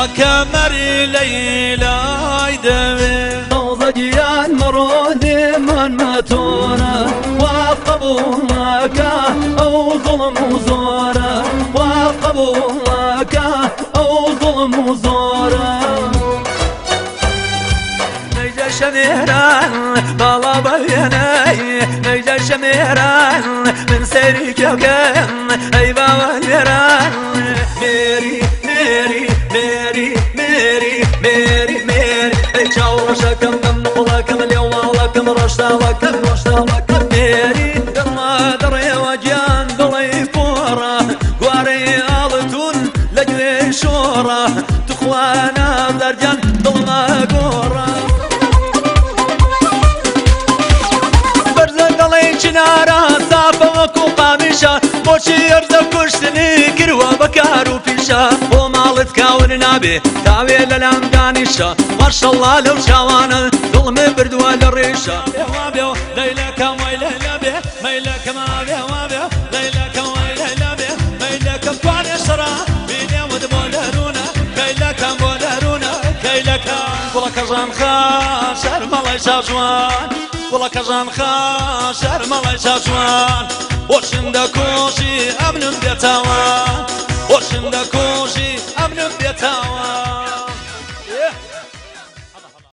وكمر ليلى يدوي وضجيان مرودي من ماتونا وقبولك أو ظلم وزورا وقبولك أو ظلم وزورا نيجا شميران طلب يناي نيجا شميران من سيرك يوكان أي بابا نيران ميري ميري ميري ميري ميري ميري اي شاور شكم من نقلكم اليوم لكم رشتا لكم ميري درما دري وجيان دلي فورا قواري آلتون لجوي شورا تخوانا درجان ظلما قورا برزا دلي چنارا صافا وكو قامشا بوشي يرزا كشتني كروا بكارو بيشا ومالت كاون نابي كاوي للام دانشا ما شاء الله لو شاوانا ظلم بردوا للريشا بيو ليلك ويلي بيه ميلك ما بيه ليلك ويلي بيه ميلك بطواني شرا بيني ودبولرونا كيلك بولرونا كيلك ولك جان خاشر مالي شاجوان ولك جان خاشر مالي شاجوان وشندا كوشي امن بيتاوان وشندا كوشي امن بيتاوان